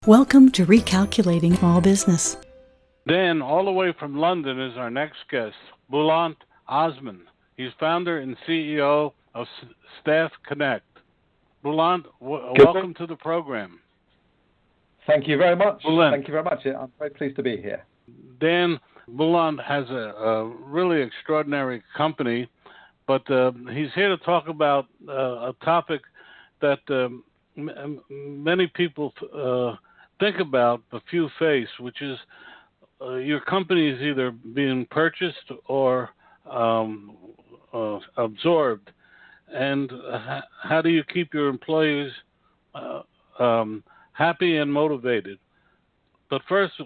Welcome to Recalculating Small Business. Dan, all the way from London, is our next guest, Bulent-Osman. He's founder and CEO of StaffConnect. Bulent, welcome to the program. Thank you very much. Bulent. Thank you very much. I'm very pleased to be here. Dan, Bulent has a really extraordinary company, but he's here to talk about a topic that many people think about but few face, which is your company is either being purchased or absorbed. And how do you keep your employees happy and motivated? But first,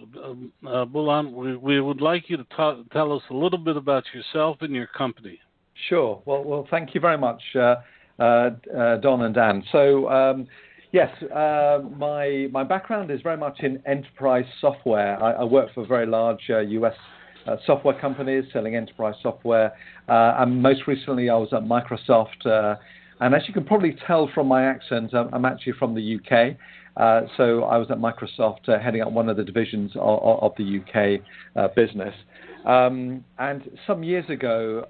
Bulent, we would like you to tell us a little bit about yourself and your company. Sure. Well, thank you very much, Don and Dan. So, yes, my background is very much in enterprise software. I work for very large U.S. Software companies selling enterprise software. And most recently, I was at Microsoft. And as you can probably tell from my accent, I'm actually from the UK. So I was at Microsoft heading up one of the divisions of the UK business. And some years ago,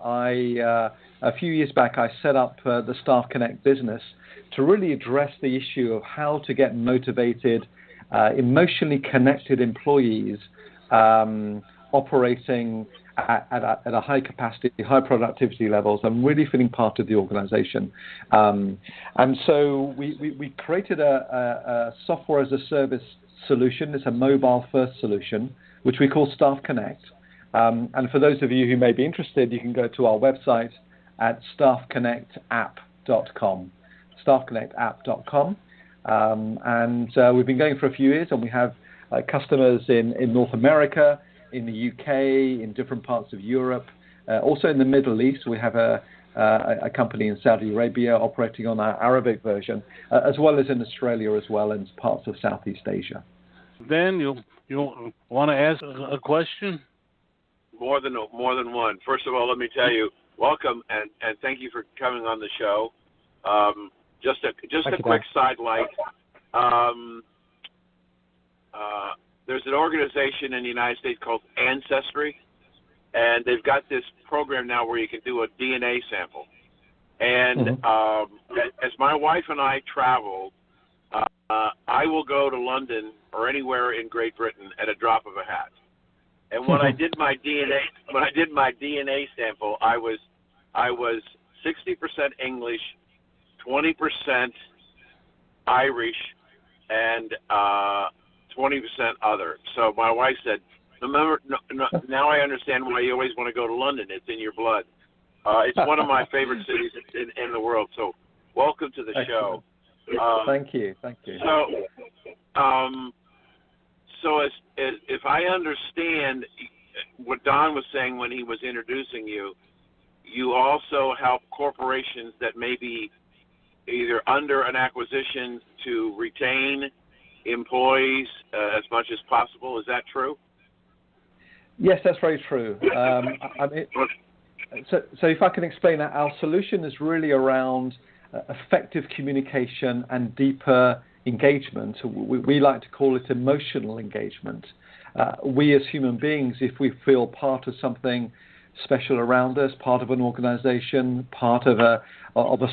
a few years back, I set up the StaffConnect business to really address the issue of how to get motivated, emotionally connected employees operating at a high capacity, high productivity levels, and really feeling part of the organization. And so we created a software as a service solution. It's a mobile first solution, which we call StaffConnect. And for those of you who may be interested, you can go to our website at StaffConnectApp.com. StaffConnectApp.com. And we've been going for a few years, and we have customers in North America, in the UK, in different parts of Europe, also in the Middle East. We have a company in Saudi Arabia operating on our Arabic version, as well as in Australia as well, and parts of Southeast Asia. Dan, you want to ask a question? More than one. First of all, let me tell you, welcome and thank you for coming on the show. Just a quick sidelight. There's an organization in the United States called Ancestry, and they've got this program now where you can do a DNA sample. And as my wife and I travel, I will go to London or anywhere in Great Britain at a drop of a hat. And when I did my DNA sample, I was 60% English, 20% Irish, and 20% other. So my wife said, now I understand why you always want to go to London. It's in your blood. It's one of my favorite cities in the world. So welcome to the show. Thank you. So if I understand what Don was saying when he was introducing you, you also help corporations that may be either under an acquisition to retain employees as much as possible. Is that true? Yes, that's very true. So if I can explain that, our solution is really around effective communication and deeper engagement. We like to call it emotional engagement. We as human beings, if we feel part of something special around us, part of an organization, part of a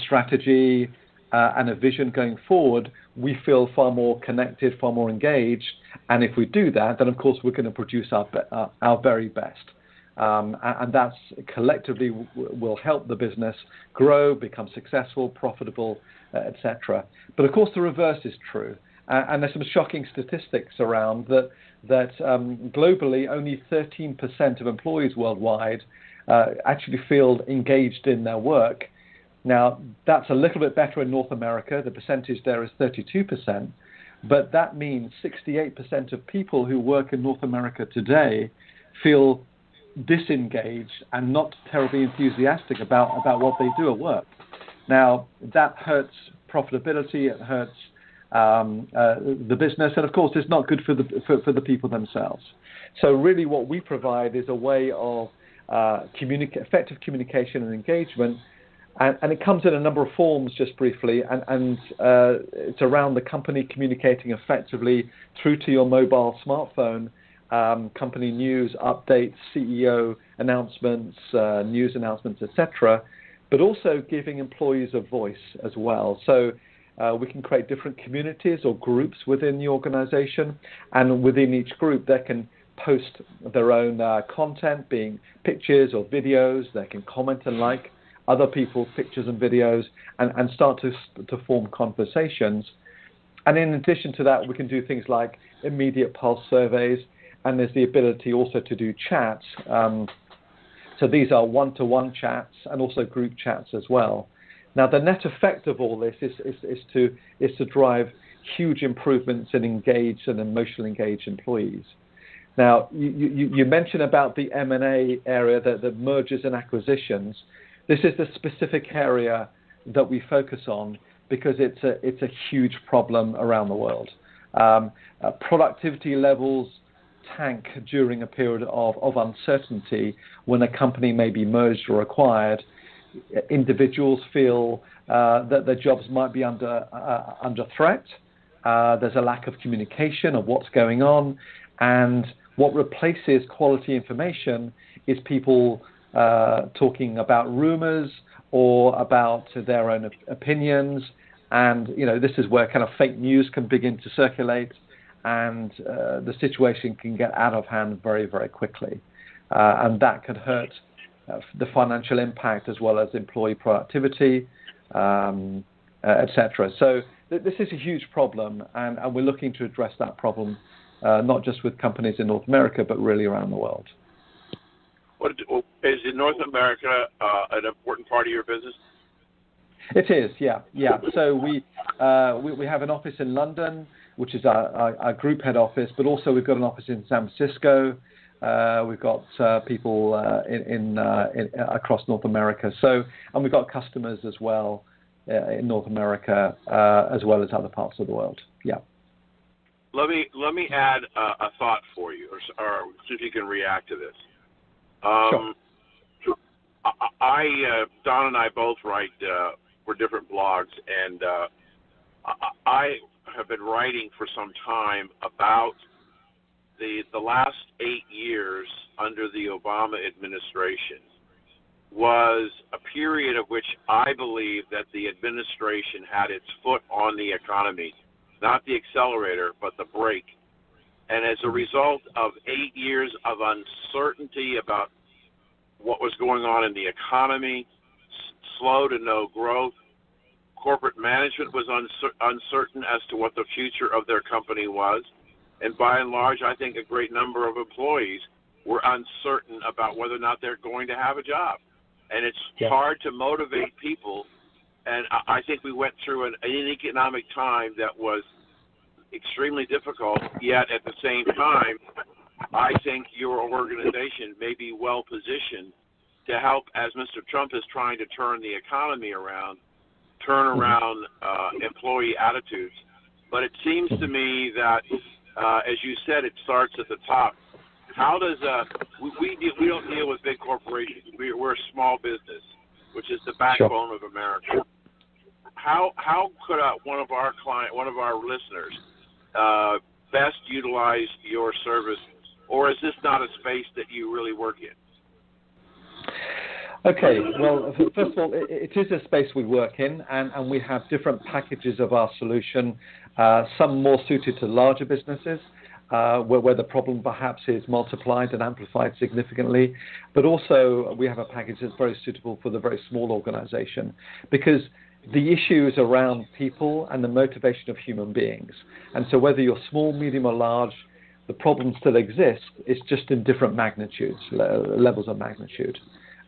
strategy and a vision going forward, we feel far more connected, far more engaged. And if we do that, then of course we're going to produce our very best. And that's collectively will help the business grow, become successful, profitable, etc. But of course the reverse is true. And there's some shocking statistics around that globally only 13% of employees worldwide actually feel engaged in their work. Now, that's a little bit better in North America. The percentage there is 32%. But that means 68% of people who work in North America today feel disengaged and not terribly enthusiastic about what they do at work. Now, that hurts profitability. It hurts the business. And, of course, it's not good for the people themselves. So really what we provide is a way of effective communication and engagement And it comes in a number of forms, just briefly, and it's around the company communicating effectively through to your mobile smartphone, company news, updates, CEO announcements, news announcements, etc., but also giving employees a voice as well. So we can create different communities or groups within the organization, and within each group they can post their own content, being pictures or videos. They can comment and like other people's pictures and videos, and start to form conversations. And in addition to that, we can do things like immediate pulse surveys, and there's the ability also to do chats. So these are one-to-one chats and also group chats as well. Now, the net effect of all this is to drive huge improvements in engaged and emotionally engaged employees. Now, you mentioned about the M&A area, the mergers and acquisitions. This is the specific area that we focus on because it's a huge problem around the world. Productivity levels tank during a period of uncertainty when a company may be merged or acquired. Individuals feel that their jobs might be under threat. There's a lack of communication of what's going on, and what replaces quality information is people talking about rumors or about their own opinions, and this is where kind of fake news can begin to circulate, and the situation can get out of hand very, very quickly, and that could hurt the financial impact as well as employee productivity, etc. So this is a huge problem, and we're looking to address that problem, not just with companies in North America, but really around the world. Is in North America an important part of your business? It is, yeah. So we have an office in London, which is our group head office, but also we've got an office in San Francisco. We've got people in across North America. And we've got customers as well in North America, as well as other parts of the world. Yeah. Let me add a thought for you, or see if you can react to this. Sure. Don and I both write for different blogs, and I have been writing for some time about the last 8 years under the Obama administration was a period of which I believe that the administration had its foot on the economy, not the accelerator, but the brake. And as a result of 8 years of uncertainty about what was going on in the economy, slow to no growth, corporate management was uncertain as to what the future of their company was. And by and large, I think a great number of employees were uncertain about whether or not they're going to have a job. And it's hard to motivate people. And I think we went through an economic time that was extremely difficult, yet at the same time, I think your organization may be well positioned to help, as Mr. Trump is trying to turn the economy around, turn around employee attitudes. But it seems to me that, as you said, it starts at the top. How does we don't deal with big corporations. We're a small business, which is the backbone of America. How could one of our listeners best utilize your service, or is this not a space that you really work in? Okay, well, first of all, it is a space we work in, and we have different packages of our solution, some more suited to larger businesses, where the problem perhaps is multiplied and amplified significantly, but also we have a package that's very suitable for the very small organization, because the issue is around people and the motivation of human beings. And so whether you're small, medium, or large, the problem still exists. It's just in different magnitudes, levels of magnitude.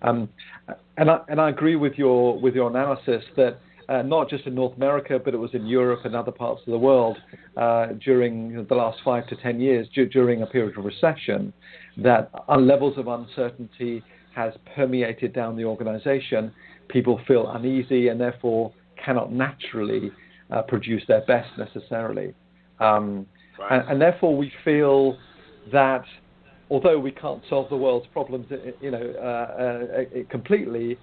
And I agree with your analysis that not just in North America, but it was in Europe and other parts of the world during the last 5 to 10 years, during a period of recession, that levels of uncertainty has permeated down the organization. People feel uneasy and therefore cannot naturally produce their best necessarily. And therefore we feel that although we can't solve the world's problems, completely,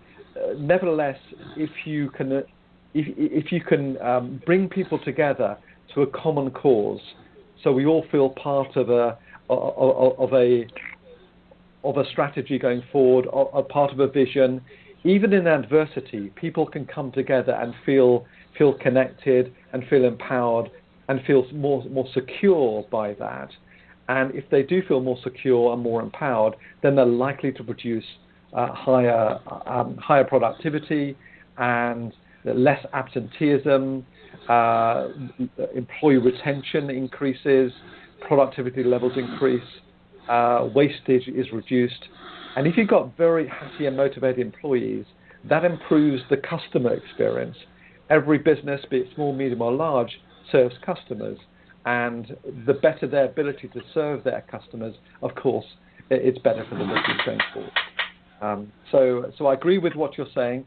nevertheless, if you can bring people together to a common cause, so we all feel part of a strategy going forward, a part of a vision. Even in adversity, people can come together and feel connected and feel empowered and feel more secure by that. And if they do feel more secure and more empowered, then they're likely to produce higher productivity and less absenteeism. Employee retention increases, productivity levels increase, wastage is reduced. And if you've got very happy and motivated employees, that improves the customer experience. Every business, be it small, medium, or large, serves customers. And the better their ability to serve their customers, of course, it's better for the business going forward. So I agree with what you're saying.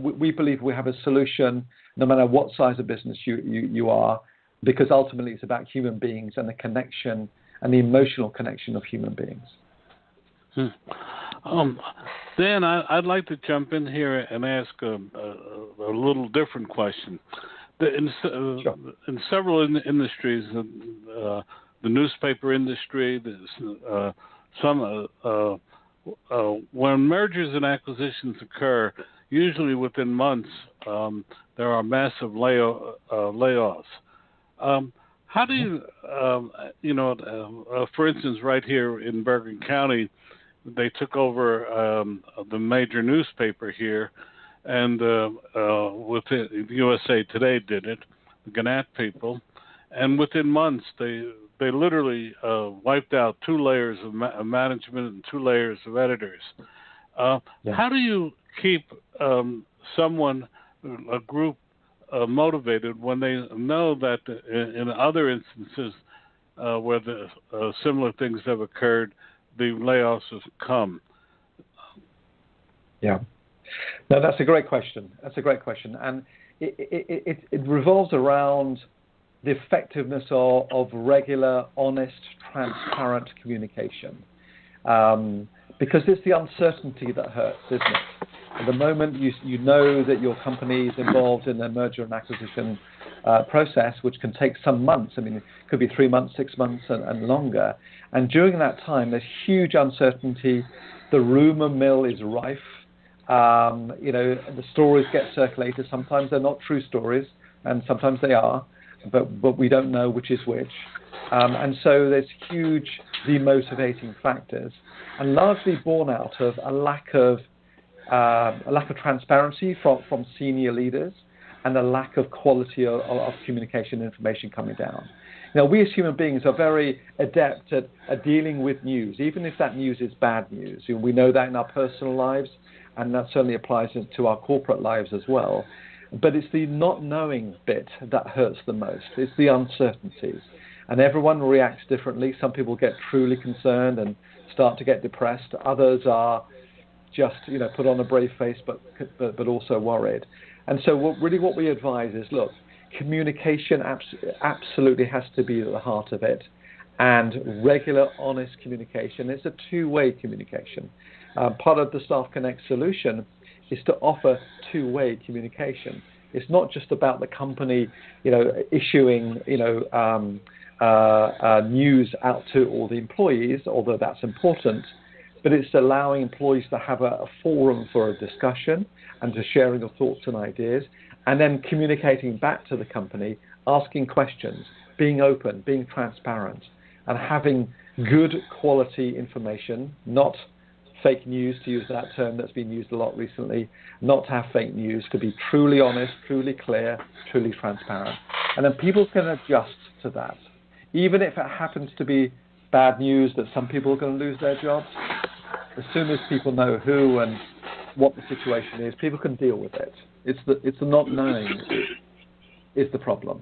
We believe we have a solution no matter what size of business you are, because ultimately it's about human beings and the connection and the emotional connection of human beings. Dan, I'd like to jump in here and ask a little different question. Sure. In several industries, the newspaper industry, when mergers and acquisitions occur, usually within months, there are massive layoffs. How do you, for instance, right here in Bergen County, they took over the major newspaper here, and with it, USA Today did it, the Gannett people, and within months they literally wiped out 2 layers of management and 2 layers of editors. How do you keep someone, a group, motivated when they know that in other instances where similar things have occurred, the layoffs have come? Yeah. No, that's a great question. And it revolves around the effectiveness of regular, honest, transparent communication. Because it's the uncertainty that hurts, isn't it? At the moment you know that your company is involved in a merger and acquisition process, which can take some months. I mean, it could be 3 months, 6 months, and longer. And during that time, there's huge uncertainty. The rumor mill is rife. The stories get circulated. Sometimes they're not true stories, and sometimes they are, but we don't know which is which. And so there's huge demotivating factors, and largely born out of a lack of transparency from senior leaders, and a lack of quality of communication information coming down. Now, we as human beings are very adept at dealing with news, even if that news is bad news. We know that in our personal lives, and that certainly applies to our corporate lives as well. But it's the not knowing bit that hurts the most. It's the uncertainties. And everyone reacts differently. Some people get truly concerned and start to get depressed. Others are just, put on a brave face, but also worried. And so what we advise is, look, communication absolutely has to be at the heart of it, and regular, honest communication. It's a two-way communication. Part of the StaffConnect solution is to offer two-way communication. It's not just about the company, issuing, news out to all the employees, although that's important, but it's allowing employees to have a forum for a discussion and to sharing of thoughts and ideas, and then communicating back to the company, asking questions, being open, being transparent, and having good quality information, not fake news, to use that term that's been used a lot recently, not to have fake news, to be truly honest, truly clear, truly transparent. And then people can adjust to that. Even if it happens to be bad news that some people are going to lose their jobs, as soon as people know who and what the situation is, people can deal with it. It's the not knowing is the problem.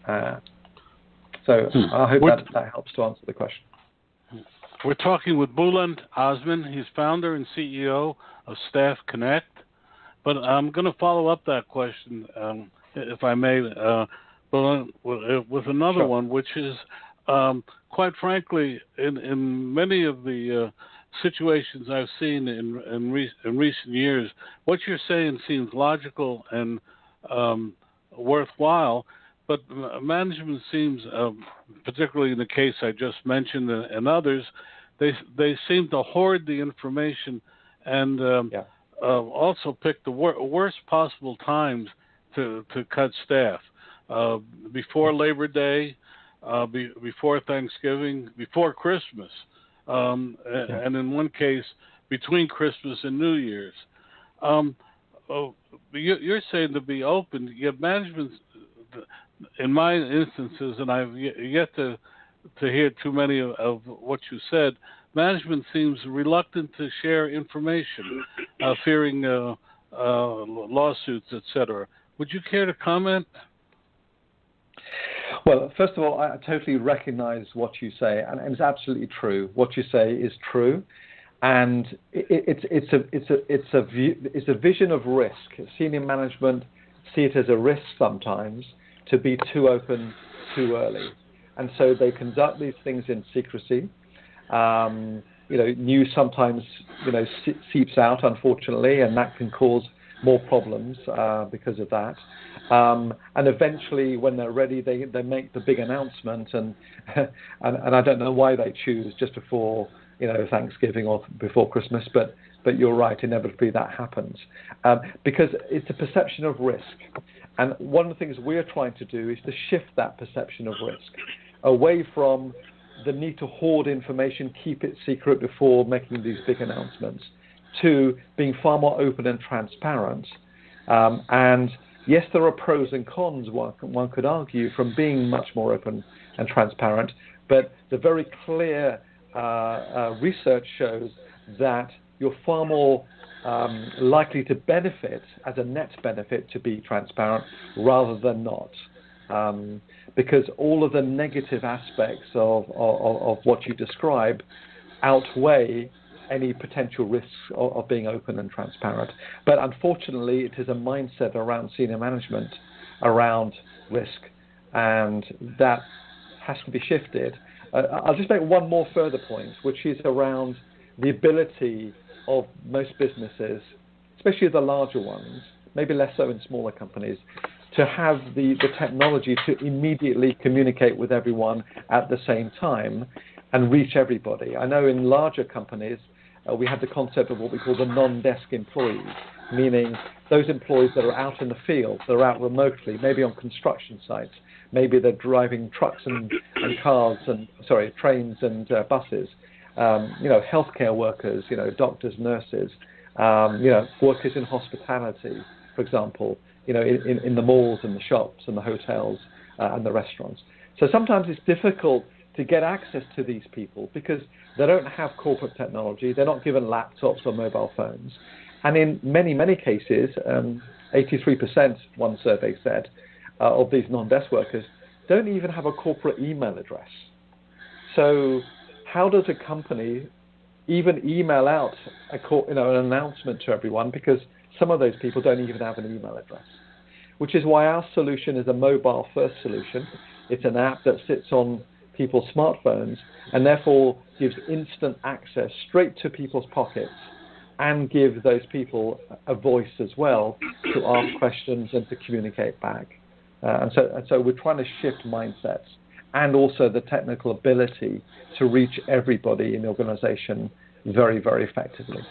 So I hope that helps to answer the question. We're talking with Bulent-Osman. He's founder and CEO of StaffConnect. But I'm going to follow up that question, if I may, Bulent, with another one, which is, quite frankly, in many of the situations I've seen in recent years. What you're saying seems logical and worthwhile, but management seems, particularly in the case I just mentioned and others, they seem to hoard the information and also pick the worst possible times to cut staff. Before Labor Day, before Thanksgiving, before Christmas, and in one case, between Christmas and New Year's. You're saying to be open, yet management, in my instances, and I've yet to hear too many of what you said, management seems reluctant to share information, fearing lawsuits, etc. Would you care to comment? Well, first of all, I totally recognize what you say, and it's absolutely true. What you say is true, and it's a vision of risk. Senior management see it as a risk sometimes to be too open too early, and so they conduct these things in secrecy. News sometimes seeps out, unfortunately, and that can cause more problems because of that. And eventually, when they're ready, they make the big announcement, and I don't know why they choose just before Thanksgiving or before Christmas, but you're right, inevitably that happens because it's a perception of risk. And one of the things we're trying to do is to shift that perception of risk away from the need to hoard information, keep it secret before making these big announcements, to being far more open and transparent. And yes, there are pros and cons, one could argue, from being much more open and transparent, but the very clear research shows that you're far more likely to benefit as a net benefit to be transparent rather than not. Because all of the negative aspects of what you describe outweigh any potential risks of being open and transparent. But unfortunately, it is a mindset around senior management around risk, and that has to be shifted. I'll just make one more further point, which is around the ability of most businesses, especially the larger ones, maybe less so in smaller companies, to have the technology to immediately communicate with everyone at the same time and reach everybody. I know in larger companies, we have the concept of what we call the non-desk employees, meaning those employees that are out in the field, they're out remotely, maybe on construction sites, maybe they're driving trucks and cars and trains and buses. Healthcare workers, doctors, nurses, workers in hospitality, for example, in the malls and the shops and the hotels and the restaurants. So sometimes it's difficult to get access to these people because they don't have corporate technology, they're not given laptops or mobile phones. And in many, many cases, 83%, one survey said, of these non-desk workers don't even have a corporate email address. So how does a company even email out an announcement to everyone, because some of those people don't even have an email address? Which is why our solution is a mobile-first solution. It's an app that sits on people's smartphones and therefore gives instant access straight to people's pockets and give those people a voice as well to ask questions and to communicate back. And so we're trying to shift mindsets and also the technical ability to reach everybody in the organization very, very effectively.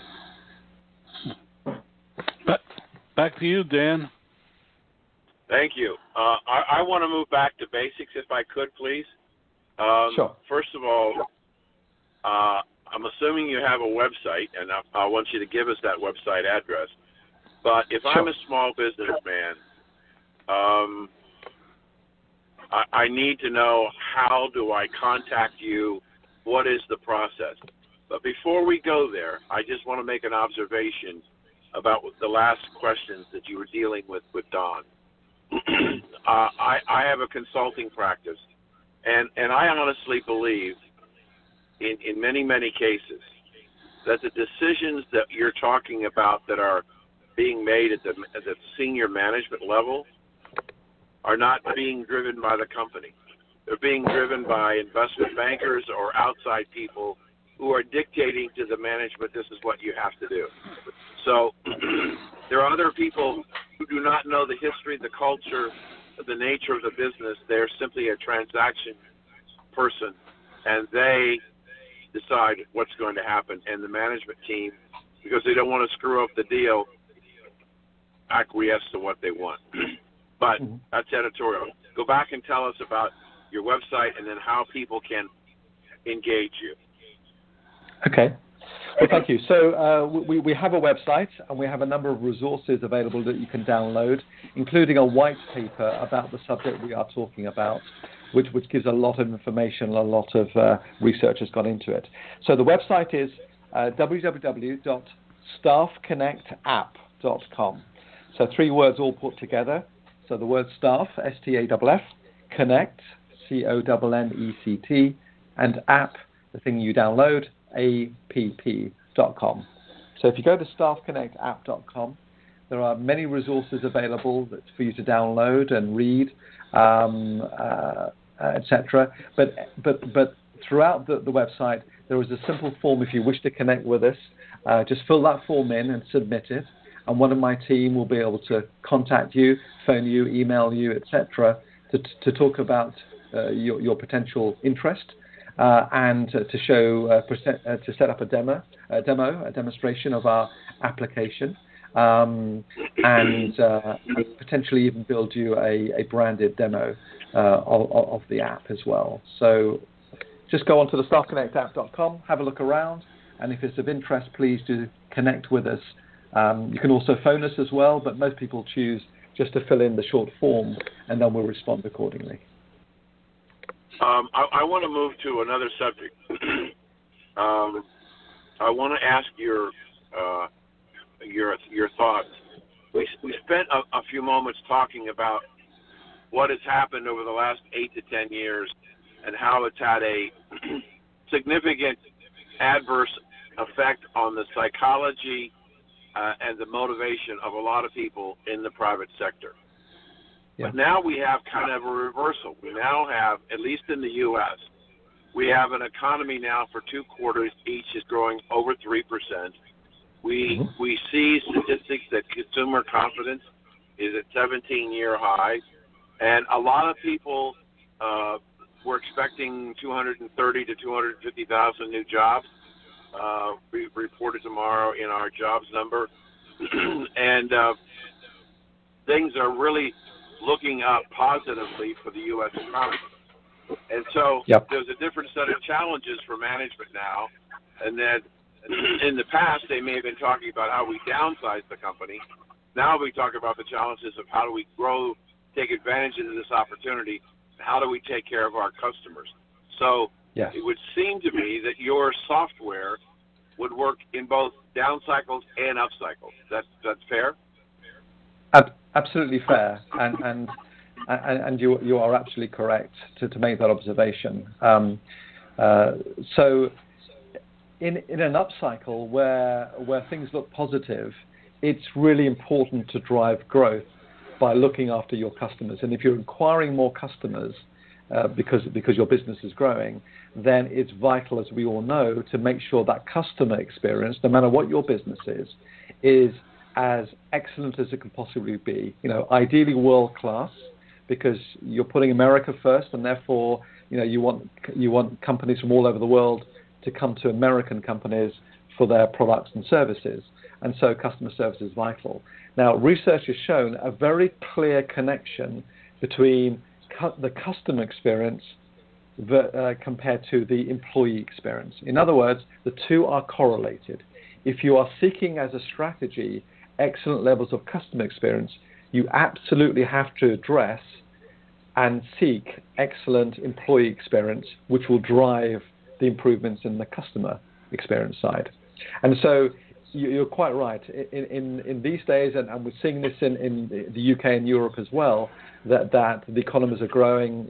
Back to you, Dan. Thank you. I want to move back to basics, if I could, please. Sure. First of all, I'm assuming you have a website, and I want you to give us that website address. But if Sure. I'm a small businessman, I need to know, how do I contact you? What is the process? But before we go there, I just want to make an observation about the last questions that you were dealing with Don. I have a consulting practice, and I honestly believe in many, many cases that the decisions that you're talking about that are being made at the senior management level are not being driven by the company. They're being driven by investment bankers or outside people who are dictating to the management, this is what you have to do. So there are other people who do not know the history, the culture, the nature of the business. They're simply a transaction person, and they decide what's going to happen. And the management team, because they don't want to screw up the deal, acquiesce to what they want. But that's editorial. Go back and tell us about your website and then how people can engage you. Okay. Well, thank you. So we have a website, and we have a number of resources available that you can download, including a white paper about the subject we are talking about, which gives a lot of information. A lot of research has gone into it. So the website is www.staffconnectapp.com. So 3 words all put together. So the word staff, S-T-A-F-F, connect, C-O-N-N-E-C-T, and app, the thing you download, app.com. So if you go to StaffConnectApp.com, there are many resources available for you to download and read, etc. But throughout the website, there is a simple form if you wish to connect with us. Just fill that form in and submit it, and one of my team will be able to contact you, phone you, email you, etc. to talk about your potential interest. And to show, to set up a demonstration of our application, and potentially even build you a branded demo of the app as well. So just go onto the StaffConnectApp.com, have a look around, and if it's of interest, please do connect with us. You can also phone us as well, but most people choose just to fill in the short form, and then we'll respond accordingly. I want to move to another subject. I want to ask your thoughts. We spent a few moments talking about what has happened over the last 8 to 10 years and how it's had a significant adverse effect on the psychology and the motivation of a lot of people in the private sector. But now we have kind of a reversal. We now have, at least in the U.S., we have an economy now for 2 quarters each is growing over 3%. We see statistics that consumer confidence is at 17-year high, and a lot of people were expecting 230 to 250,000 new jobs. We reported tomorrow in our jobs number, and things are really looking up positively for the U.S. economy. And so there's a different set of challenges for management now, and that in the past they may have been talking about how we downsize the company. Now we talk about the challenges of how do we grow, take advantage of this opportunity, and how do we take care of our customers. So it would seem to me that your software would work in both down cycles and up cycles. That's fair? Absolutely fair, and you are absolutely correct to make that observation. So in an upcycle where things look positive, it's really important to drive growth by looking after your customers. And if you're acquiring more customers because your business is growing, then it's vital, as we all know, to make sure that customer experience, no matter what your business is as excellent as it can possibly be. Ideally world class, because you're putting America first, and therefore, you want companies from all over the world to come to American companies for their products and services, and so customer service is vital. Now, research has shown a very clear connection between the customer experience compared to the employee experience. In other words, the two are correlated. If you are seeking as a strategy excellent levels of customer experience, you absolutely have to address and seek excellent employee experience, which will drive the improvements in the customer experience side. And so you're quite right. In these days, and we're seeing this in the UK and Europe as well, that the economies are growing,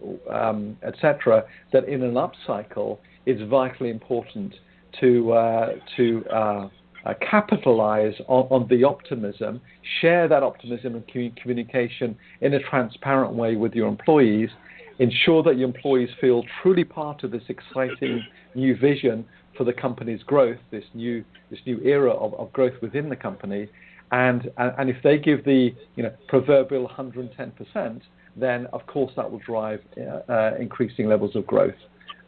etc., that in an upcycle, it's vitally important to capitalize on the optimism, share that optimism and communication in a transparent way with your employees, ensure that your employees feel truly part of this exciting new vision for the company's growth, this new era of growth within the company, and if they give the proverbial 110%, then of course that will drive increasing levels of growth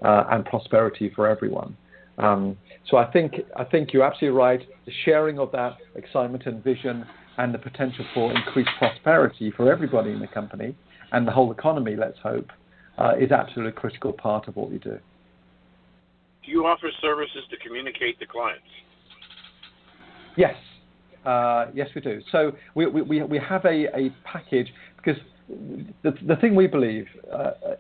and prosperity for everyone. So I think you're absolutely right. The sharing of that excitement and vision and the potential for increased prosperity for everybody in the company and the whole economy, let's hope, is absolutely a critical part of what we do. Do you offer services to communicate to clients? Yes. Yes, we do. So we have a package, because the thing we believe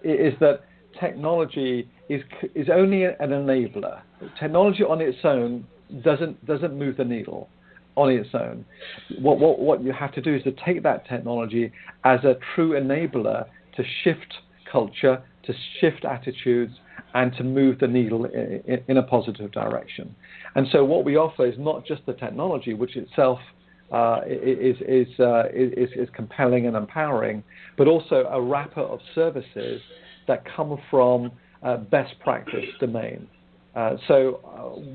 is that technology is only an enabler. Technology on its own doesn't move the needle on its own. What you have to do is to take that technology as a true enabler to shift culture, to shift attitudes, and to move the needle in a positive direction. And so what we offer is not just the technology, which itself is compelling and empowering, but also a wrapper of services that come from best practice domain. So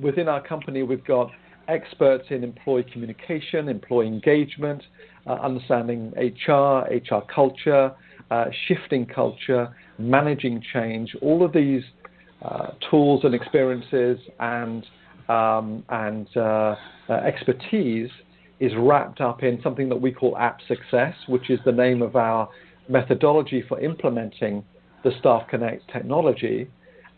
within our company, we've got experts in employee communication, employee engagement, understanding HR culture, shifting culture, managing change. All of these tools and experiences and expertise is wrapped up in something that we call App Success, which is the name of our methodology for implementing the StaffConnect technology.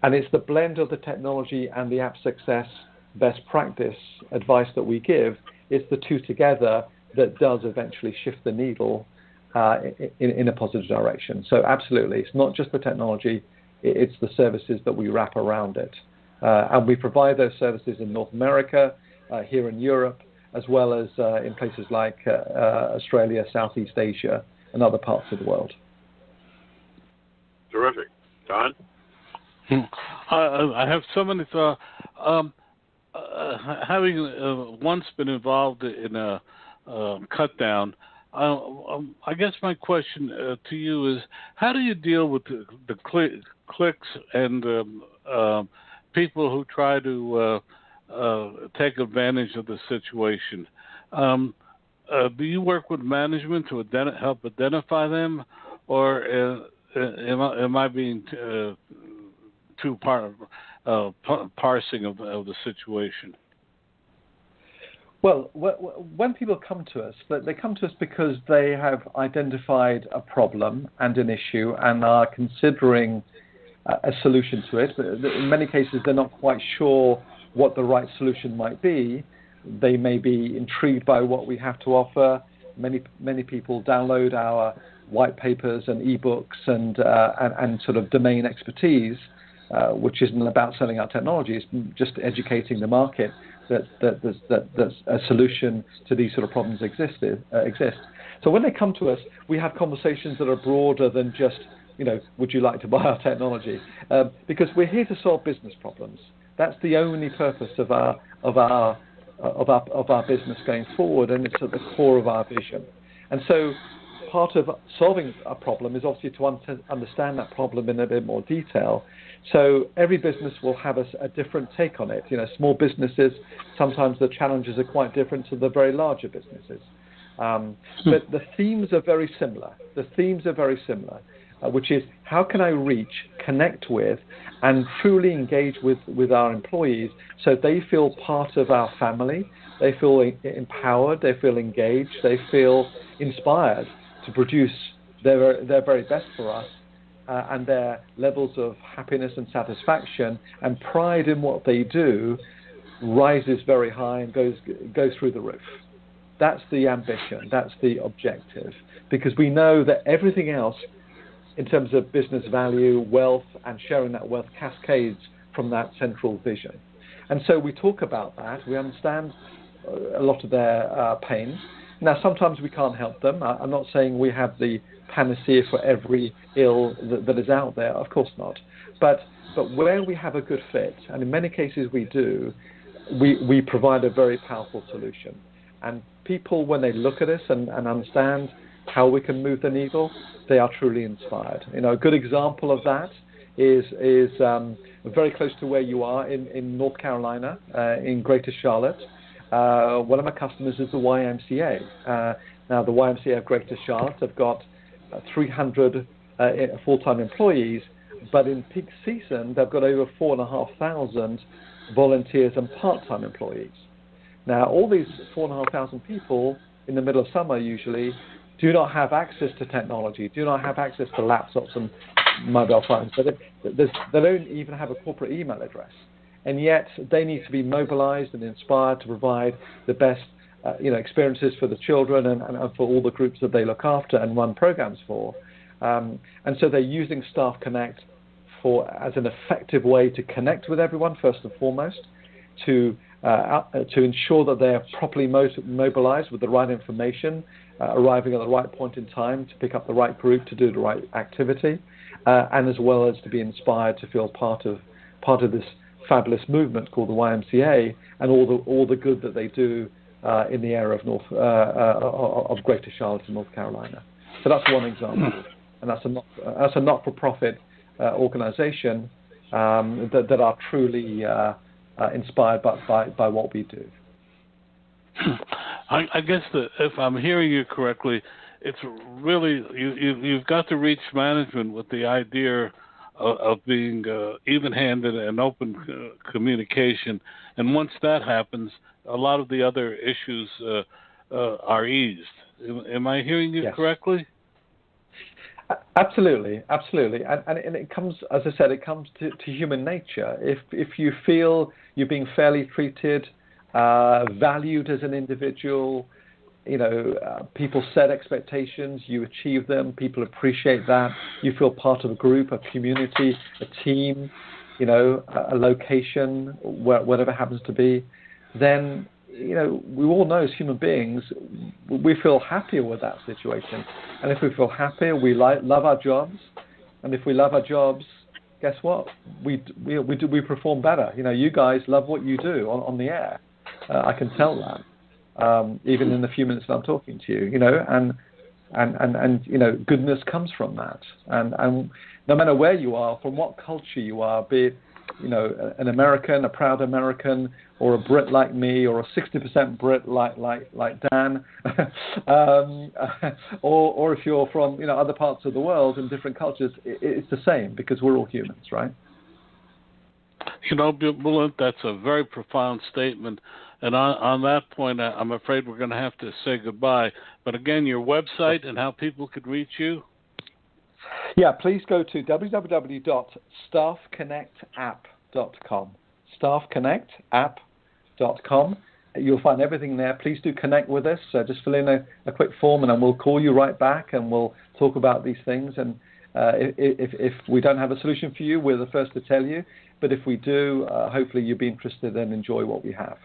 And it's the blend of the technology and the App Success best practice advice that we give. It's the two together that does eventually shift the needle in a positive direction. So absolutely, it's not just the technology, it's the services that we wrap around it. And we provide those services in North America, here in Europe, as well as in places like Australia, Southeast Asia, and other parts of the world. Terrific. Don? I have so many thoughts. Having once been involved in a cut down, I guess my question to you is, how do you deal with the clicks and people who try to take advantage of the situation? Do you work with management to help identify them, or am I being too parsing of the situation? Well, when people come to us, they come to us because they have identified a problem and an issue and are considering a solution to it. But in many cases, they're not quite sure what the right solution might be. They may be intrigued by what we have to offer. Many people download our white papers and ebooks and sort of domain expertise, which isn't about selling our technology. It's just educating the market that a solution to these sort of problems exists. So when they come to us, we have conversations that are broader than just, would you like to buy our technology? Because we're here to solve business problems. That's the only purpose of our business going forward, and it's at the core of our vision. And so part of solving a problem is obviously to understand that problem in a bit more detail. So every business will have a different take on it. Small businesses, sometimes the challenges are quite different to the very larger businesses. But the themes are very similar. Which is, how can I reach, connect with, and truly engage with our employees so they feel part of our family, they feel empowered, they feel engaged, they feel inspired to produce their very best for us, and their levels of happiness and satisfaction and pride in what they do rises very high and goes through the roof. That's the ambition, that's the objective, because we know that everything else in terms of business value, wealth, and sharing that wealth cascades from that central vision. And so we talk about that. We understand a lot of their pain. Now, sometimes we can't help them. I'm not saying we have the panacea for every ill that is out there. Of course not. But where we have a good fit, and in many cases we do, we provide a very powerful solution. And people, when they look at us and understand how we can move the needle, they are truly inspired. A good example of that is very close to where you are in North Carolina, in Greater Charlotte. One of my customers is the YMCA. Now, the YMCA of Greater Charlotte have got 300 full-time employees, but in peak season, they've got over 4,500 volunteers and part-time employees. Now, all these 4,500 people in the middle of summer usually do not have access to technology, do not have access to laptops and mobile phones. They don't even have a corporate email address. And yet they need to be mobilized and inspired to provide the best experiences for the children and for all the groups that they look after and run programs for. And so they're using StaffConnect as an effective way to connect with everyone, first and foremost, to ensure that they are properly mobilized with the right information, arriving at the right point in time to pick up the right group to do the right activity, and as well as to be inspired to feel part of this fabulous movement called the YMCA and all the good that they do in the area of Greater Charlotte in North Carolina. So that's one example, and that's a not-for-profit organization that are truly inspired by what we do. I guess if I'm hearing you correctly, it's really you've got to reach management with the idea of being even-handed and open communication, and once that happens, a lot of the other issues are eased. Am I hearing you correctly? Absolutely, and it comes, as I said, it comes to human nature. If you feel you're being fairly treated, valued as an individual, people set expectations, you achieve them, people appreciate that, you feel part of a group, a community, a team, a location, whatever it happens to be, then we all know as human beings, we feel happier with that situation. And if we feel happier, we love our jobs. And if we love our jobs, guess what? We perform better. You guys love what you do on the air. I can tell that, even in the few minutes that I'm talking to you. And goodness comes from that. And no matter where you are, from what culture you are, be it an American, a proud American, or a Brit like me, or a 60% Brit like Dan, or if you're from other parts of the world and different cultures, it's the same because we're all humans, right? Bulent, that's a very profound statement. And on that point, I'm afraid we're going to have to say goodbye. But again, your website and how people could reach you? Yeah, please go to www.staffconnectapp.com. Staffconnectapp.com. You'll find everything there. Please do connect with us. Just fill in a quick form, and then we'll call you right back, and we'll talk about these things. And if we don't have a solution for you, we're the first to tell you. But if we do, hopefully you'll be interested and enjoy what we have.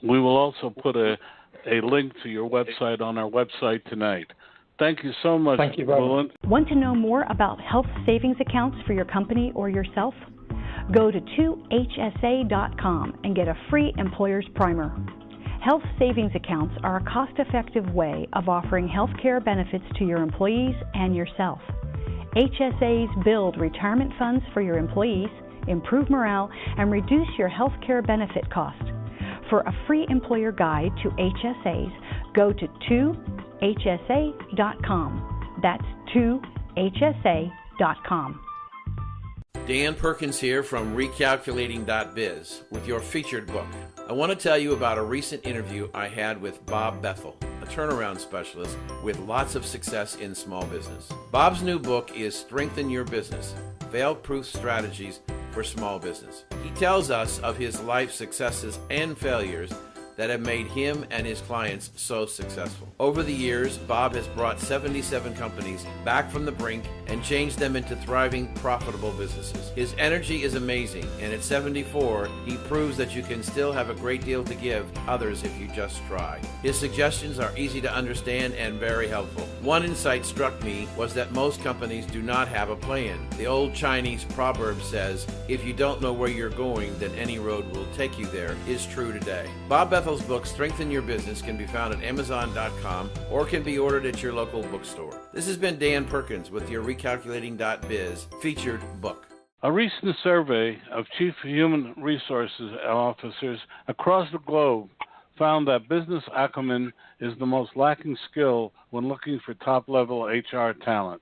We will also put a link to your website on our website tonight. Thank you so much, Thank you very much. Want to know more about health savings accounts for your company or yourself? Go to 2hsa.com and get a free employer's primer. Health savings accounts are a cost-effective way of offering health care benefits to your employees and yourself. HSAs build retirement funds for your employees, improve morale, and reduce your health care benefit cost. For a free employer guide to HSAs, go to 2hsa.com. That's 2hsa.com. Dan Perkins here from Recalculating.biz with your featured book. I want to tell you about a recent interview I had with Bob Bethel, a turnaround specialist with lots of success in small business. Bob's new book is Strengthen Your Business, Fail-Proof Strategies for Small Business. He tells us of his life successes and failures that have made him and his clients so successful. Over the years, Bob has brought 77 companies back from the brink and changed them into thriving, profitable businesses. His energy is amazing, and at 74, he proves that you can still have a great deal to give others if you just try. His suggestions are easy to understand and very helpful. One insight struck me was that most companies do not have a plan. The old Chinese proverb says, if you don't know where you're going, then any road will take you there, is true today. Bob Bethel Bethel's book, Strengthen Your Business, can be found at Amazon.com or can be ordered at your local bookstore. This has been Dan Perkins with your Recalculating.biz featured book. A recent survey of chief human resources officers across the globe found that business acumen is the most lacking skill when looking for top-level HR talent.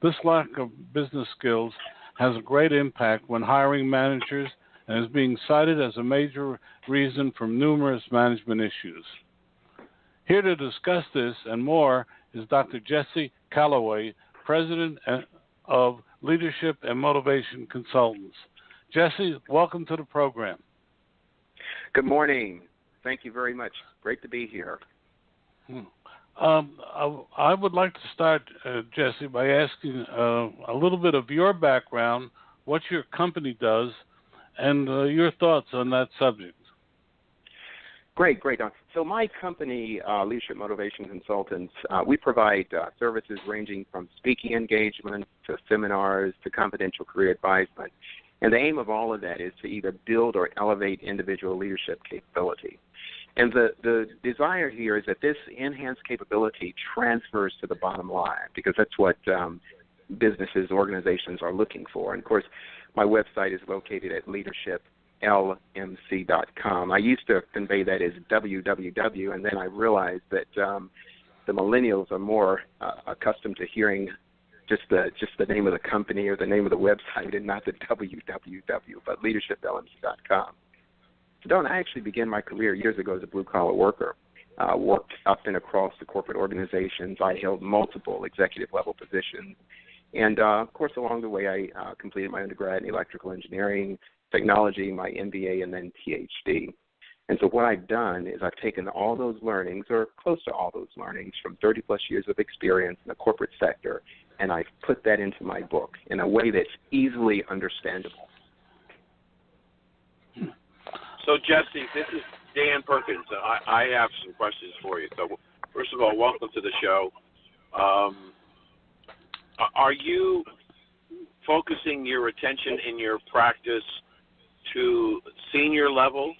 This lack of business skills has a great impact when hiring managers and is being cited as a major reason for numerous management issues. Here to discuss this and more is Dr. Jesse Calloway, President of Leadership and Motivation Consultants. Jesse, welcome to the program. Good morning. Thank you very much. Great to be here. I would like to start, Jesse, by asking a little bit of your background, what your company does, and your thoughts on that subject. Great. So my company, Leadership Motivation Consultants, we provide services ranging from speaking engagements to seminars to confidential career advisement. And the aim of all of that is to either build or elevate individual leadership capability. And the desire here is that this enhanced capability transfers to the bottom line, because that's what businesses, organizations are looking for. And, of course, my website is located at leadershiplmc.com. I used to convey that as www, and then I realized that the millennials are more accustomed to hearing just the name of the company or the name of the website and not the www, but leadershiplmc.com. So, Don, I actually began my career years ago as a blue-collar worker. Worked up and across the corporate organizations. I held multiple executive-level positions. And, of course, along the way, I completed my undergrad in electrical engineering, technology, my MBA, and then PhD. And so what I've done is I've taken all those learnings, or close to all those learnings, from 30-plus years of experience in the corporate sector, and I've put that into my book in a way that's easily understandable. So, Jesse, this is Dan Perkins. I have some questions for you. So, first of all, welcome to the show. Are you focusing your attention in your practice to senior level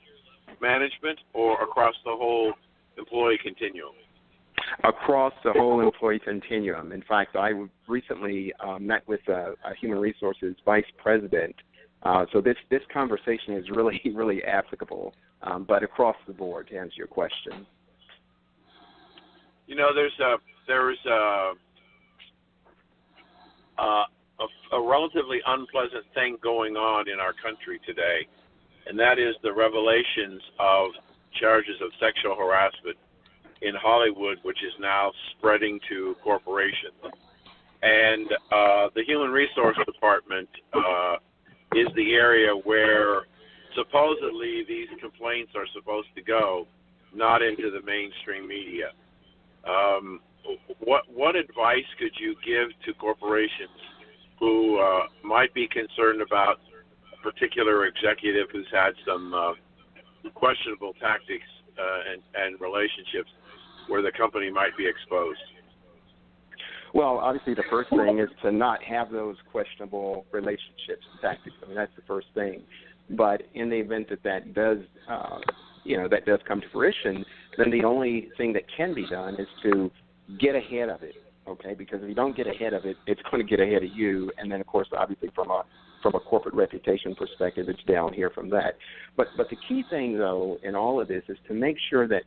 management or across the whole employee continuum? Across the whole employee continuum. In fact, I recently met with a human resources vice president. So this conversation is really, really applicable, but across the board, to answer your question. You know, there's a relatively unpleasant thing going on in our country today, and that is the revelations of charges of sexual harassment in Hollywood, which is now spreading to corporations. And the Human Resource Department is the area where supposedly these complaints are supposed to go, not into the mainstream media. What advice could you give to corporations who might be concerned about a particular executive who's had some questionable tactics and relationships where the company might be exposed? Well, obviously the first thing is to not have those questionable relationships and tactics. I mean, that's the first thing. But in the event that does, that does come to fruition, then the only thing that can be done is to get ahead of it, okay? Because if you don't get ahead of it, it's going to get ahead of you. And then, of course, obviously from a corporate reputation perspective, it's down here from that. But the key thing, though, in all of this is to make sure that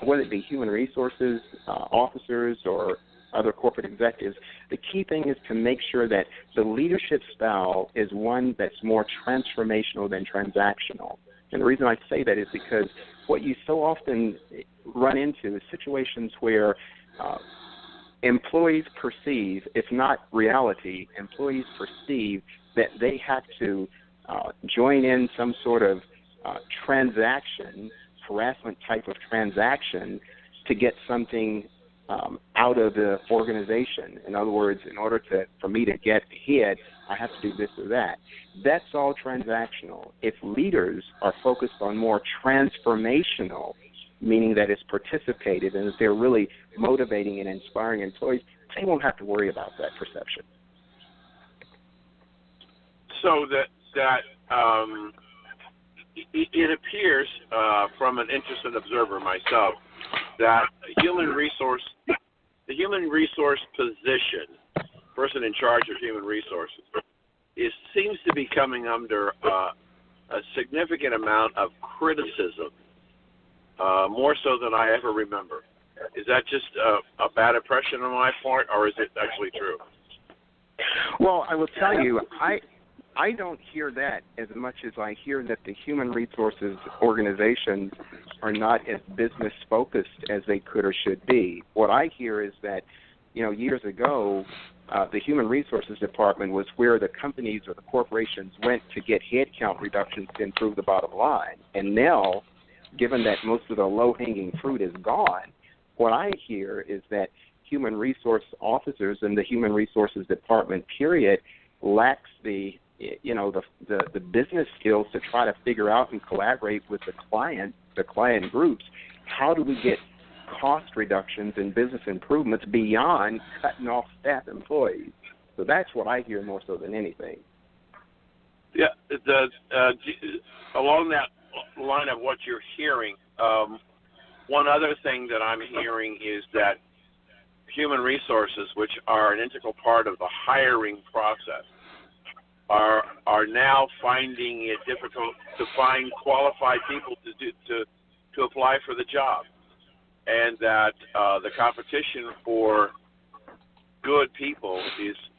whether it be human resources officers or other corporate executives, the key thing is to make sure that the leadership style is one that's more transformational than transactional. And the reason I say that is because what you so often run into is situations where employees perceive, if not reality, employees perceive that they have to join in some sort of transaction, harassment type of transaction, to get something out of the organization. In other words, in order for me to get ahead, I have to do this or that. That's all transactional. If leaders are focused on more transformational, meaning that it's participative and that they're really motivating and inspiring employees, they won't have to worry about that perception. So that it appears, from an interested observer myself, that the human resource position, person in charge of human resources, seems to be coming under a significant amount of criticism, more so than I ever remember. Is that just a bad impression on my part, or is it actually true? Well, I will tell you, I don't hear that as much as I hear that the human resources organizations are not as business focused as they could or should be. What I hear is that, years ago, the human resources department was where the companies or the corporations went to get headcount reductions to improve the bottom line. And now, given that most of the low-hanging fruit is gone, what I hear is that human resource officers and the human resources department, period, lacks the business skills to try to figure out and collaborate with the client groups. How do we get cost reductions and business improvements beyond cutting off staff employees? So that's what I hear more so than anything. Yeah, along that line of what you're hearing, one other thing that I'm hearing is that human resources, which are an integral part of the hiring process, are now finding it difficult to find qualified people to apply for the job, and that the competition for good people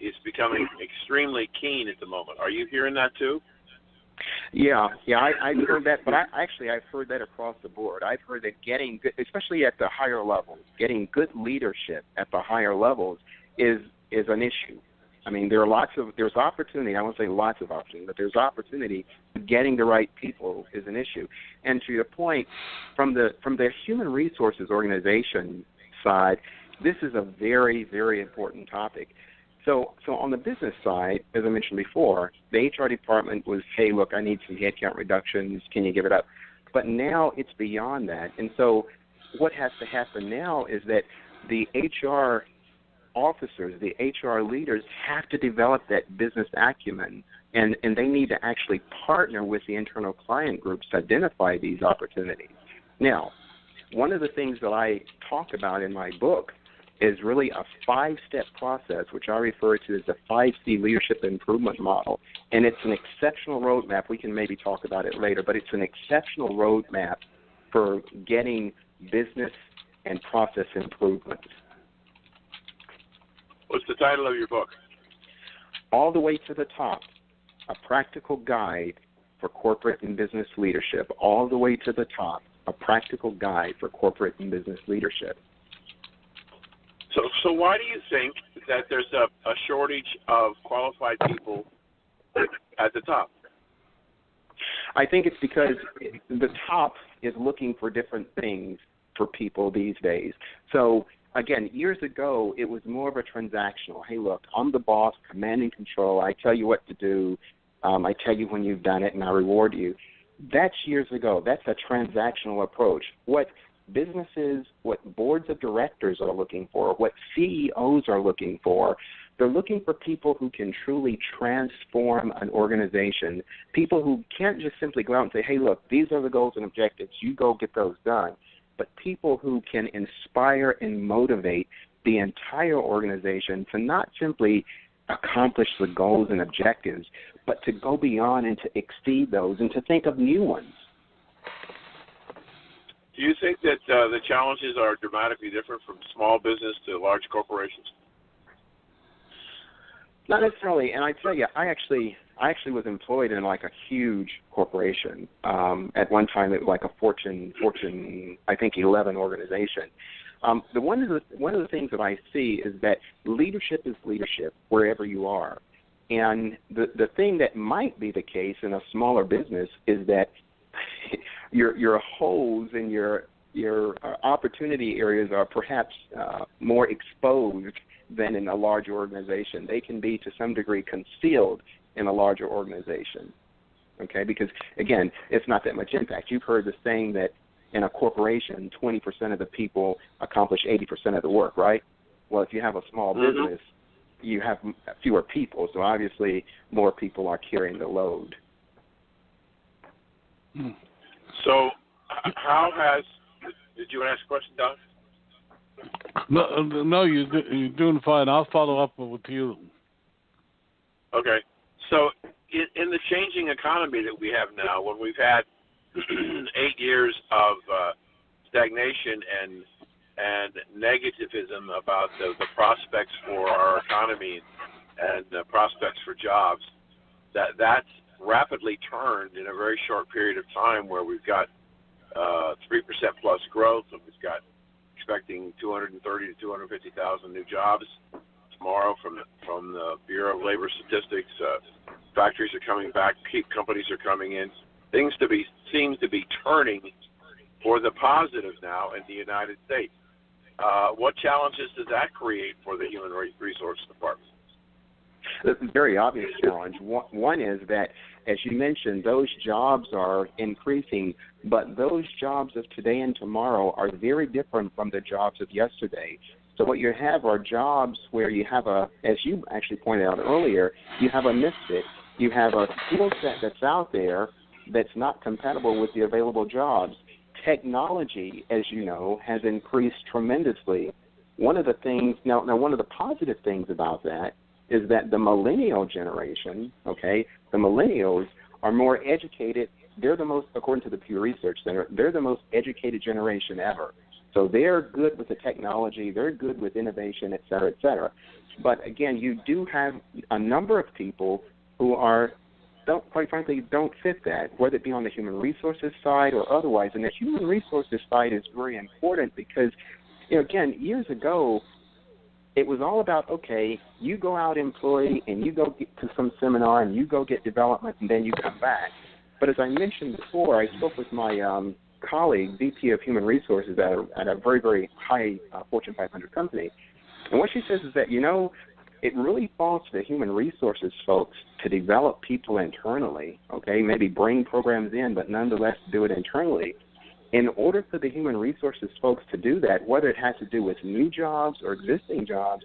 is becoming extremely keen at the moment. Are you hearing that too? Yeah, I've heard that, but I've heard that across the board. I've heard that getting good, especially at the higher levels, getting good leadership at the higher levels is an issue. I mean, there's opportunity. I won't say lots of opportunity, but there's opportunity. Getting the right people is an issue. And to your point, from the human resources organization side, this is a very, very important topic. So on the business side, as I mentioned before, the HR department was, hey, look, I need some headcount reductions. Can you give it up? But now it's beyond that. And so what has to happen now is that the HR officers, the HR leaders have to develop that business acumen, and they need to actually partner with the internal client groups to identify these opportunities. Now, one of the things that I talk about in my book is really a 5-step process, which I refer to as the 5C leadership improvement model. And it's an exceptional roadmap. We can maybe talk about it later, but it's an exceptional roadmap for getting business and process improvements. What's the title of your book? All the Way to the Top, a practical guide for corporate and business leadership. All the Way to the Top, a practical guide for corporate and business leadership. So why do you think that there's a shortage of qualified people at the top? I think it's because the top is looking for different things for people these days. So, again, years ago, it was more of a transactional. Hey, look, I'm the boss, command and control. I tell you what to do. I tell you when you've done it, and I reward you. That's years ago. That's a transactional approach. What businesses, what boards of directors are looking for, what CEOs are looking for, they're looking for people who can truly transform an organization, people who can't just simply go out and say, hey, look, these are the goals and objectives. You go get those done. But people who can inspire and motivate the entire organization to not simply accomplish the goals and objectives, but to go beyond and to exceed those and to think of new ones. Do you think that the challenges are dramatically different from small business to large corporations? Not necessarily, and I tell you, I actually was employed in like a huge corporation. At one time, it was like a Fortune, I think 11 organization. One of the things that I see is that leadership is leadership wherever you are, and the thing that might be the case in a smaller business is that your holes and your opportunity areas are perhaps more exposed than in a larger organization. They can be to some degree concealed in a larger organization, okay? Because, again, it's not that much impact. You've heard the saying that in a corporation, 20% of the people accomplish 80% of the work, right? Well, if you have a small business, you have fewer people, so obviously more people are carrying the load. So, how has? Did you ask a question, Doc? No, you're doing fine. I'll follow up with you. Okay. So, in the changing economy that we have now, when we've had 8 years of stagnation and negativism about the prospects for our economy and the prospects for jobs, that's rapidly turned in a very short period of time, where we've got 3% plus growth, and we've got expecting 230 to 250,000 new jobs tomorrow from the Bureau of Labor Statistics. Factories are coming back, companies are coming in. Things seem to be turning for the positive now in the United States. What challenges does that create for the Human Resources Department? That's a very obvious challenge. One is that, as you mentioned, those jobs are increasing, but those jobs of today and tomorrow are very different from the jobs of yesterday. So what you have are jobs where you have as you actually pointed out earlier, you have a misfit. You have a skill set that's out there that's not compatible with the available jobs. Technology, as you know, has increased tremendously. One of the things, now one of the positive things about that is that the millennial generation, the millennials are more educated. They're the most, according to the Pew Research Center, they're the most educated generation ever. So they're good with the technology, they're good with innovation, et cetera, et cetera. But again, you do have a number of people who quite frankly, don't fit that, whether it be on the human resources side or otherwise. And the human resources side is very important because, again, years ago, it was all about, you go out employee and you go get to some seminar and you go get development and then you come back. But as I mentioned before, I spoke with my colleague, VP of Human Resources at a very, very high Fortune 500 company. And what she says is that, it really falls to the human resources folks to develop people internally, maybe bring programs in, but nonetheless do it internally. In order for the human resources folks to do that, whether it has to do with new jobs or existing jobs,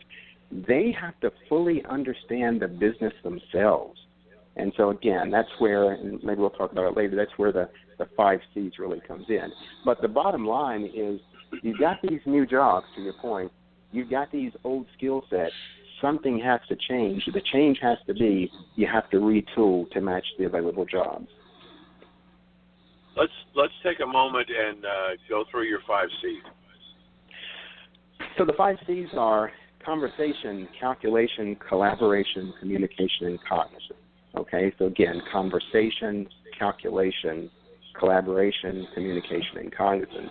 they have to fully understand the business themselves. And so, again, that's where, and maybe we'll talk about it later, that's where the 5 C's really comes in. But the bottom line is you've got these new jobs, to your point. You've got these old skill sets. Something has to change. The change has to be you have to retool to match the available jobs. Let's take a moment and go through your 5 C's. So the 5 C's are conversation, calculation, collaboration, communication, and cognition. So again, conversation, calculation, collaboration, communication, and cognizance.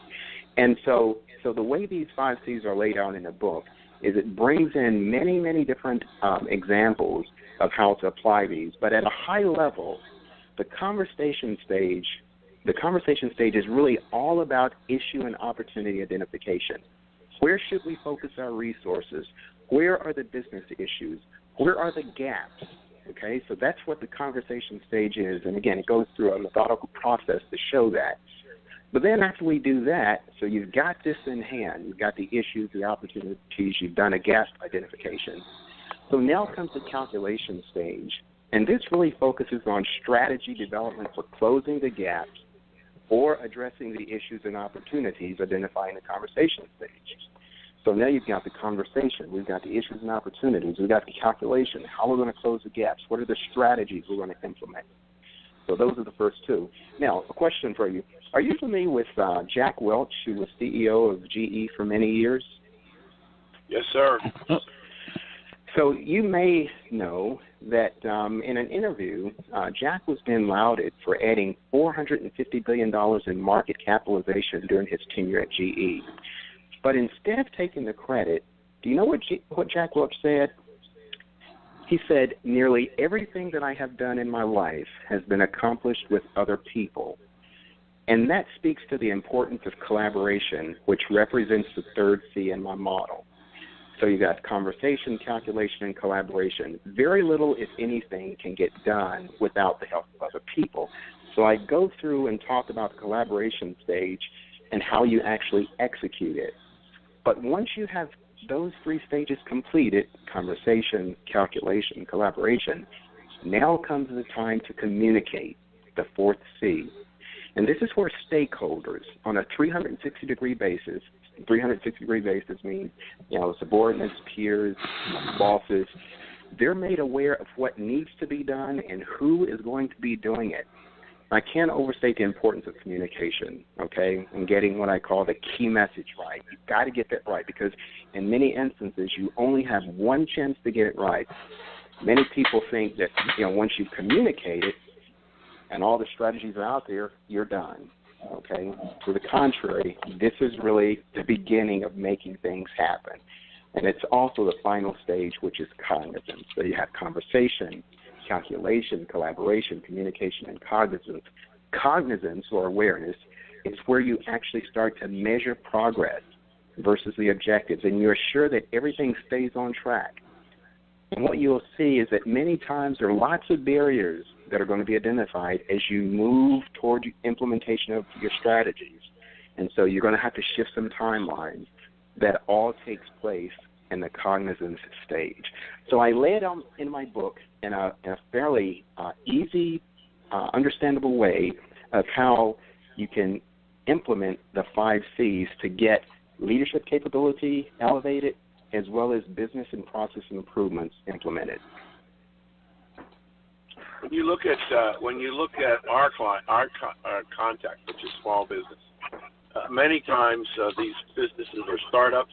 And so the way these 5 C's are laid out in the book is it brings in many, many different examples of how to apply these. But at a high level, the conversation stage is really all about issue and opportunity identification. Where should we focus our resources? Where are the business issues? Where are the gaps? So that's what the conversation stage is. And again, it goes through a methodical process to show that. But then after we do that, so you've got this in hand, you've got the issues, the opportunities, you've done a gap identification. So now comes the calculation stage. And this really focuses on strategy development for closing the gaps or addressing the issues and opportunities identified in the conversation stage. So now you've got the conversation, we've got the issues and opportunities, we've got the calculation, how we're going to close the gaps, what are the strategies we're going to implement. So those are the first 2. Now, a question for you. Are you familiar with Jack Welch, who was CEO of GE for many years? Yes, sir. So you may know that in an interview, Jack was being lauded for adding $450 billion in market capitalization during his tenure at GE. But instead of taking the credit, do you know what Jack Welch said? He said, nearly everything that I have done in my life has been accomplished with other people. And that speaks to the importance of collaboration, which represents the 3rd C in my model. So you got conversation, calculation, and collaboration. Very little, if anything, can get done without the help of other people. So I go through and talk about the collaboration stage and how you actually execute it. But once you have those 3 stages completed, conversation, calculation, collaboration, now comes the time to communicate, the 4th C. And this is where stakeholders on a 360-degree basis, 360-degree basis means, subordinates, peers, bosses, they're made aware of what needs to be done and who is going to be doing it. I can't overstate the importance of communication, okay, and getting what I call the key message right. You've got to get that right because in many instances you only have one chance to get it right. Many people think that, once you communicate it and all the strategies are out there, you're done, okay? To the contrary, this is really the beginning of making things happen. And it's also the final stage, which is cognizance. So you have conversation, calculation, collaboration, communication, and cognizance. Cognizance, or awareness, is where you actually start to measure progress versus the objectives, and you're sure that everything stays on track. And what you'll see is that many times there are lots of barriers that are going to be identified as you move toward implementation of your strategies. And so you're going to have to shift some timelines. That all takes place in the cognizance stage. So I lay it out in my book in a fairly easy, understandable way of how you can implement the 5 C's to get leadership capability elevated as well as business and process improvements implemented. When you look at our client, our contact, which is small business, many times these businesses are startups,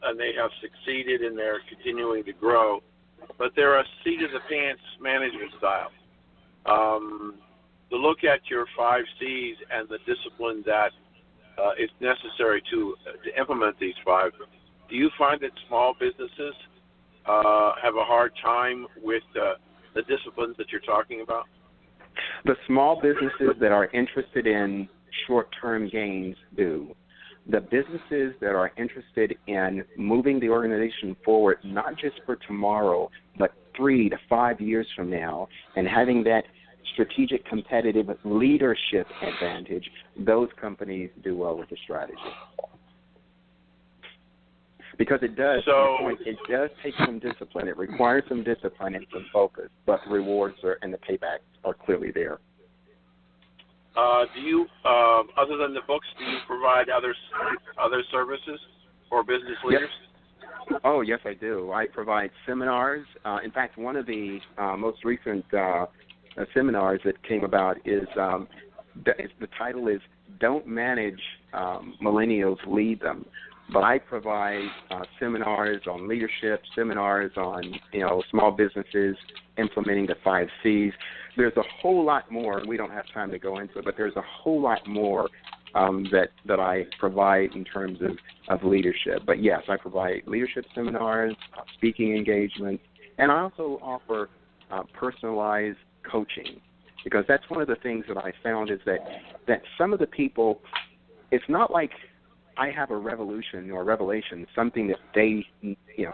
and they have succeeded and they're continuing to grow, but they're a seat-of-the-pants management style. To look at your 5 C's and the discipline that is necessary to implement these 5, do you find that small businesses have a hard time with the disciplines that you're talking about? The small businesses that are interested in short-term gains do. The businesses that are interested in moving the organization forward, not just for tomorrow, but 3 to 5 years from now, and having that strategic competitive leadership advantage, those companies do well with the strategy. Because it does take some discipline. It requires some discipline and some focus, but the rewards and the paybacks are clearly there. Do you, other than the books, do you provide other services for business leaders? Yep. Oh, yes, I do. I provide seminars. In fact, one of the most recent seminars that came about is the title is "Don't Manage Millennials, Lead Them." But I provide seminars on leadership, seminars on small businesses implementing the 5 C's. There's a whole lot more, and we don't have time to go into it, but there's a whole lot more that I provide in terms of leadership. But yes, I provide leadership seminars, speaking engagements, and I also offer personalized coaching, because that's one of the things that I found is that some of the people, it's not like I have a revolution or revelation, something that they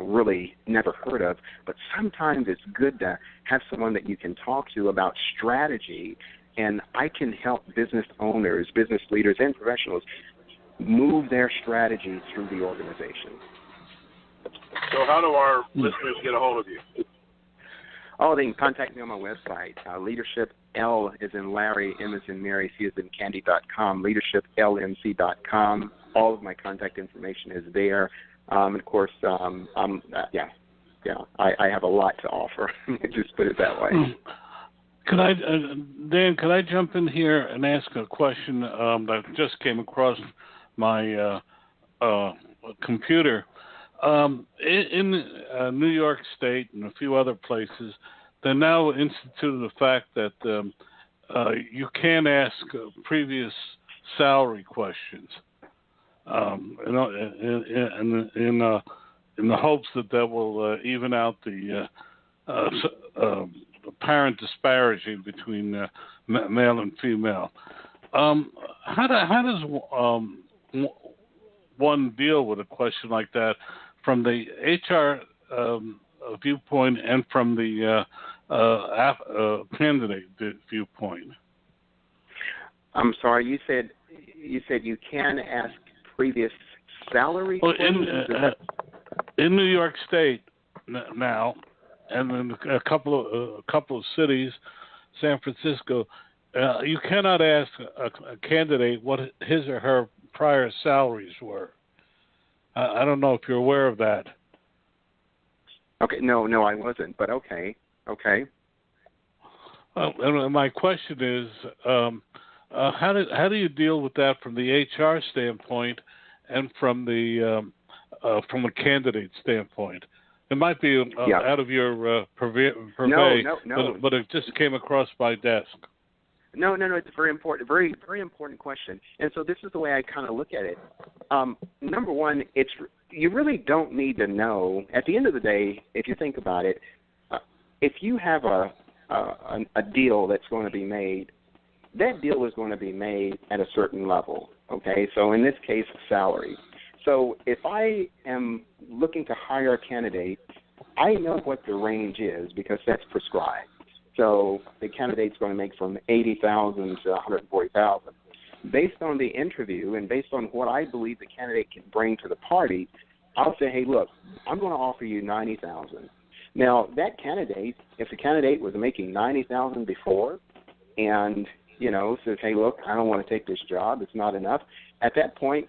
really never heard of, but sometimes it's good to have someone that you can talk to about strategy, and I can help business owners, business leaders, and professionals move their strategy through the organization. So how do our listeners get a hold of you? Oh, they can contact me on my website, leadership, L is in Larry, M is in Mary, C is in Candy.com, leadershiplmc.com. All of my contact information is there. And of course, I have a lot to offer. Just put it that way. Dan, could I jump in here and ask a question that just came across my computer? In New York State and a few other places, they now instituted the fact that you can't ask previous salary questions, in the hopes that will even out the apparent disparity between male and female. How does one deal with a question like that from the HR viewpoint and from the candidate viewpoint? I'm sorry, you said you can ask previous salary questions? In New York State now, and in a couple of cities, San Francisco, you cannot ask a candidate what his or her prior salaries were. I don't know if you're aware of that. Okay, no, I wasn't, but okay. And my question is, how do you deal with that from the HR standpoint and from a candidate standpoint? It might be out of your purvey, no. But it just came across my desk. No, it's a very important, very, very important question. And so this is the way I kind of look at it. Number one, you really don't need to know. At the end of the day, if you think about it, if you have a deal that's going to be made, that deal is going to be made at a certain level. Okay, so in this case, salary. So if I am looking to hire a candidate, I know what the range is because that's prescribed. So the candidate's going to make from $80,000 to $140,000. Based on the interview and based on what I believe the candidate can bring to the party, I'll say, hey, look, I'm going to offer you $90,000. Now, that candidate, if the candidate was making $90,000 before and, says, hey, look, I don't want to take this job, it's not enough, at that point,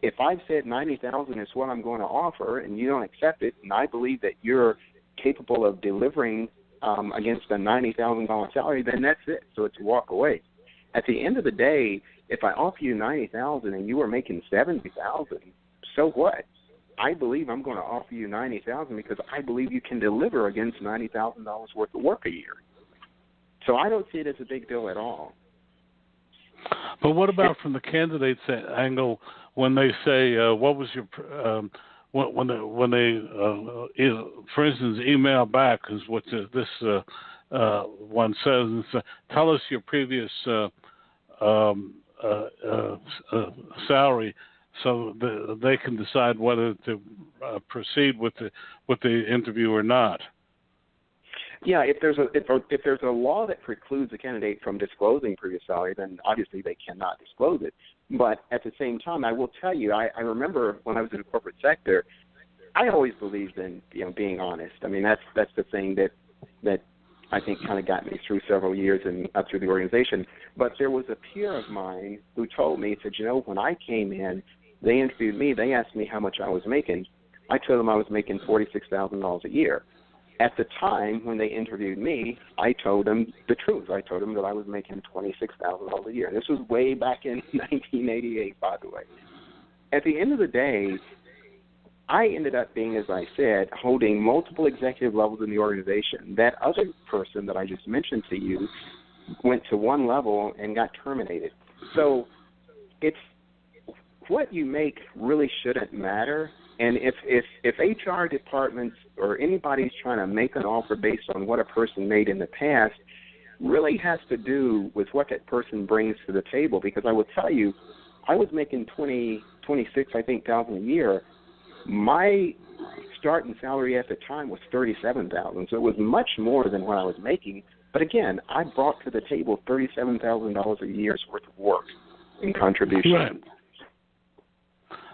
if I've said $90,000 is what I'm going to offer and you don't accept it, and I believe that you're capable of delivering against a $90,000 salary, then that's it. So it's a walk away. At the end of the day, if I offer you $90,000 and you are making $70,000, so what? I believe I'm going to offer you $90,000 because I believe you can deliver against $90,000 worth of work a year. So I don't see it as a big deal at all. But what about from the candidate's angle when they say, "What was your when they for instance, email back is what this one says, and say, tell us your previous salary, so they can decide whether to proceed with the interview or not." Yeah, if there's a law that precludes a candidate from disclosing previous salary, then obviously they cannot disclose it. But at the same time, I will tell you, I remember when I was in the corporate sector, I always believed in being honest. I mean, that's the thing that I think kind of got me through several years and up through the organization. But there was a peer of mine who told me, he said, when I came in, they interviewed me, they asked me how much I was making. I told them I was making $46,000 a year. At the time when they interviewed me, I told them the truth. I told them that I was making $26,000 a year. This was way back in 1988, by the way. At the end of the day, I ended up being, as I said, holding multiple executive levels in the organization. That other person that I just mentioned to you went to one level and got terminated. So it's what you make really shouldn't matter. And if HR departments or anybody's trying to make an offer based on what a person made in the past, really has to do with what that person brings to the table. Because I will tell you, I was making $26,000 a year. My starting salary at the time was $37,000, so it was much more than what I was making. But again, I brought to the table $37,000 a year's worth of work in contribution. Right.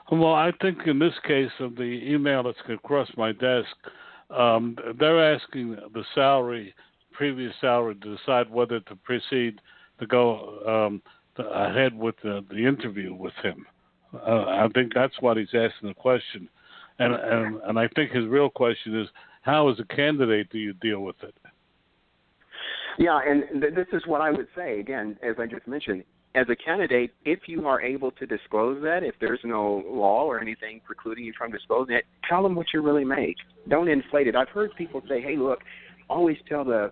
Well, I think in this case of the email that's across my desk, they're asking the previous salary, to decide whether to proceed to go ahead with the interview with him. I think that's what he's asking the question, and I think his real question is, how as a candidate do you deal with it? Yeah, and this is what I would say again, as I just mentioned. As a candidate, if you are able to disclose that, if there's no law or anything precluding you from disclosing it, tell them what you really make. Don't inflate it. I've heard people say, hey, look, always tell the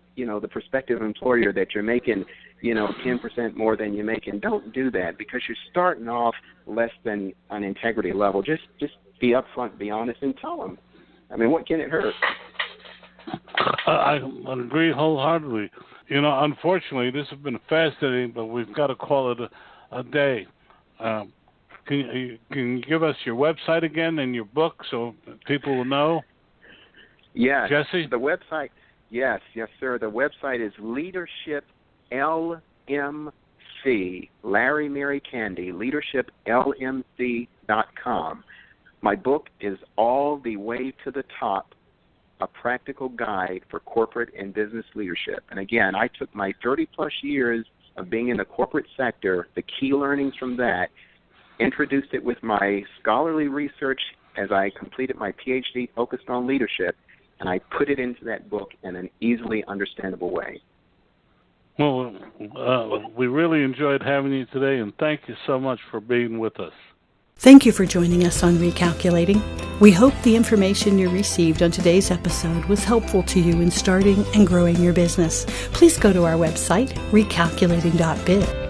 prospective employer that you're making, 10% more than you make, and don't do that because you're starting off less than an integrity level. Just be upfront, be honest, and tell them. I mean, what can it hurt? I agree wholeheartedly. Unfortunately, this has been fascinating, but we've got to call it a day. Can you give us your website again and your book so people will know? Yes. Jesse? The website, yes, sir. The website is Leadership LMC, Larry, Mary, Candy, leadershiplmc.com. My book is All the Way to the Top, a practical guide for corporate and business leadership. And again, I took my 30-plus years of being in the corporate sector, the key learnings from that, introduced it with my scholarly research as I completed my PhD focused on leadership, and I put it into that book in an easily understandable way. Well, we really enjoyed having you today, and thank you so much for being with us. Thank you for joining us on Recalculating. We hope the information you received on today's episode was helpful to you in starting and growing your business. Please go to our website, recalculating.biz,